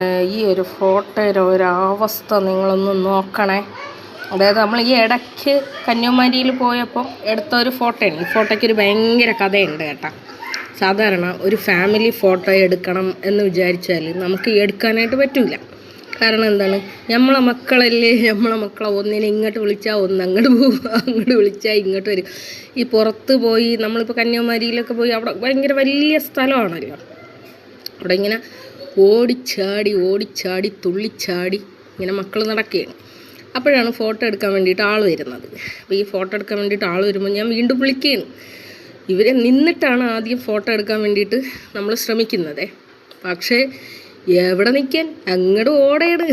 ഈ ഒരു ഫോട്ടോയുടെ ഒരവസ്ഥ നിങ്ങളൊന്ന് നോക്കണേ. അതായത് നമ്മൾ ഈ ഇടയ്ക്ക് കന്യാകുമാരിയിൽ പോയപ്പോൾ എടുത്ത ഒരു ഫോട്ടോയാണ്. ഈ ഫോട്ടോയ്ക്ക് ഒരു ഭയങ്കര കഥയുണ്ട് കേട്ടോ. സാധാരണ ഒരു ഫാമിലി ഫോട്ടോ എടുക്കണം എന്ന് വിചാരിച്ചാൽ നമുക്ക് എടുക്കാനായിട്ട് പറ്റില്ല. കാരണം എന്താണ്, നമ്മളെ മക്കളല്ലേ, നമ്മളെ മക്കളെ ഒന്നിനെ ഇങ്ങോട്ട് വിളിച്ചാൽ ഒന്ന് അങ്ങോട്ട് പോകും, അങ്ങോട്ട് വിളിച്ചാൽ ഇങ്ങോട്ട് വരും. ഈ പുറത്ത് പോയി നമ്മളിപ്പോൾ കന്യാകുമാരിയിലൊക്കെ പോയി അവിടെ ഭയങ്കര വലിയ സ്ഥലമാണല്ലോ. അവിടെ ഇങ്ങനെ ഓടിച്ചാടി തുള്ളിച്ചാടി ഇങ്ങനെ മക്കൾ നടക്കുകയാണ്. അപ്പോഴാണ് ഫോട്ടോ എടുക്കാൻ വേണ്ടിയിട്ട് ആൾ വരുന്നത്. അപ്പോൾ ഈ ഫോട്ടോ എടുക്കാൻ വേണ്ടിയിട്ട് ആൾ വരുമ്പോൾ ഞാൻ വീണ്ടും വിളിക്കുകയാണ്. ഇവരെ നിന്നിട്ടാണ് ആദ്യം ഫോട്ടോ എടുക്കാൻ വേണ്ടിയിട്ട് നമ്മൾ ശ്രമിക്കുന്നത്. പക്ഷേ എവിടെ നിൽക്കാൻ, അങ്ങോട്ട് ഓടയാണ്.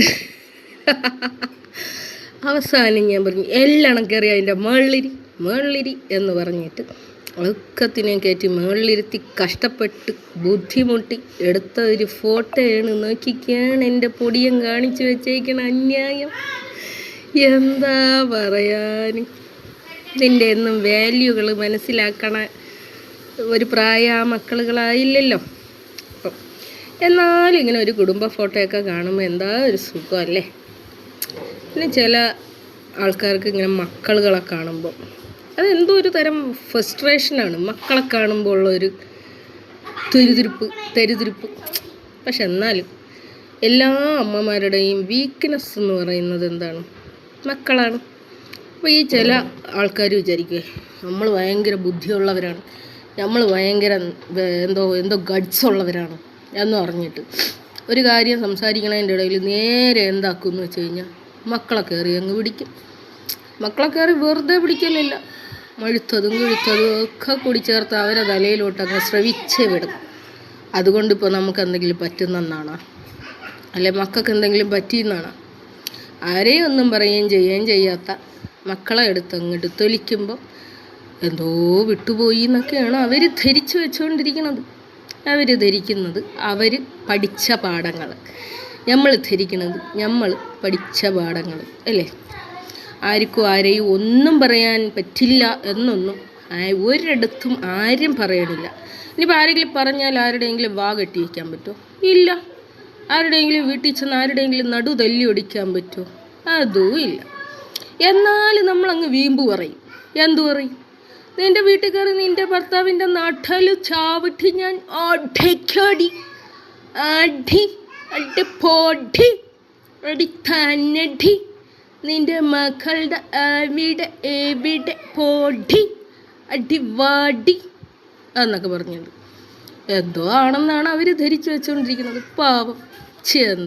അവസാനം ഞാൻ പറഞ്ഞു എല്ലാം കയറി അതിൻ്റെ മേളിരി എന്ന് പറഞ്ഞിട്ട് ഒക്കത്തിനെയും കയറ്റി മേളിലിരുത്തി കഷ്ടപ്പെട്ട് ബുദ്ധിമുട്ടി എടുത്ത ഒരു ഫോട്ടോയാണ്. നോക്കിക്കാണ് എൻ്റെ പൊടിയം കാണിച്ചു വെച്ചേക്കണ അന്യായം. എന്താ പറയാൻ, ഇതിൻ്റെ ഒന്നും വാല്യൂകൾ മനസ്സിലാക്കണ ഒരു മക്കളുകളായില്ലല്ലോ. അപ്പം എന്നാലും ഇങ്ങനെ ഒരു കുടുംബ ഫോട്ടോയൊക്കെ കാണുമ്പോൾ എന്താ ഒരു സുഖമല്ലേ. പിന്നെ ചില ആൾക്കാർക്ക് ഇങ്ങനെ മക്കളുകളെ കാണുമ്പോൾ അതെന്തോ ഒരു തരം ഫ്രസ്ട്രേഷനാണ്. മക്കളെ കാണുമ്പോൾ ഉള്ളൊരു തെരുതിരിപ്പ്. പക്ഷെ എന്നാലും എല്ലാ അമ്മമാരുടെയും വീക്ക്നെസ് എന്ന് പറയുന്നത് എന്താണ്, മക്കളാണ്. അപ്പോൾ ഈ ചില ആൾക്കാർ വിചാരിക്കുക നമ്മൾ ഭയങ്കര ബുദ്ധിയുള്ളവരാണ്, നമ്മൾ ഭയങ്കര എന്തോ ഗഡ്സ് ഉള്ളവരാണ് എന്ന് പറഞ്ഞിട്ട് ഒരു കാര്യം സംസാരിക്കണതിൻ്റെ ഇടയിൽ നേരെ എന്താക്കുമെന്ന് വെച്ച് കഴിഞ്ഞാൽ മക്കളെ കയറി അങ്ങ് പിടിക്കും. മക്കളെ കയറി വെറുതെ പിടിക്കലില്ല, മഴുത്തതും ഒക്കെ കൂടി ചേർത്ത് അവരെ തലയിലോട്ട് അങ്ങ് ശ്രവിച്ച് വിടും. അതുകൊണ്ടിപ്പോൾ നമുക്ക് എന്തെങ്കിലും പറ്റുന്നെന്നാണ്, അല്ലെ മക്കൾക്ക് എന്തെങ്കിലും പറ്റിയെന്നാണ്. ആരെയും ഒന്നും പറയുകയും ചെയ്യാത്ത മക്കളെ എടുത്ത് അങ്ങോട്ട് തൊലിക്കുമ്പോൾ എന്തോ വിട്ടുപോയി എന്നൊക്കെയാണ് അവർ ധരിച്ചു വെച്ചുകൊണ്ടിരിക്കുന്നത്. അവർ ധരിക്കുന്നത് അവർ പഠിച്ച പാഠങ്ങൾ, നമ്മൾ ധരിക്കുന്നത് നമ്മൾ പഠിച്ച പാഠങ്ങൾ അല്ലേ. ആരെയും ഒന്നും പറയാൻ പറ്റില്ല എന്നൊന്നും ഒരിടത്തും ആരും പറയണില്ല. ഇനിയിപ്പോൾ ആരെങ്കിലും പറഞ്ഞാൽ ആരുടെയെങ്കിലും വാ കെട്ടി വയ്ക്കാൻ പറ്റുമോ? ഇല്ല. ആരുടെയെങ്കിലും വീട്ടിൽ ചെന്ന് ആരുടെയെങ്കിലും നടു തല്ലി ഒടിക്കാൻ പറ്റുമോ? അതും ഇല്ല. എന്നാലും നമ്മളങ്ങ് വീമ്പ് പറയും. എന്തു പറയും? നിൻ്റെ വീട്ടിൽ കയറി നിൻ്റെ ഭർത്താവിൻ്റെ നട്ടൽ ചാവിട്ടി ഞാൻ അടി നിൻ്റെ മക്കളുടെ എവിടെ പോടി അടിവാടി എന്നൊക്കെ പറഞ്ഞത് എന്തോ ആണെന്നാണ് അവർ ധരിച്ചു വെച്ചുകൊണ്ടിരിക്കുന്നത്. പാവം.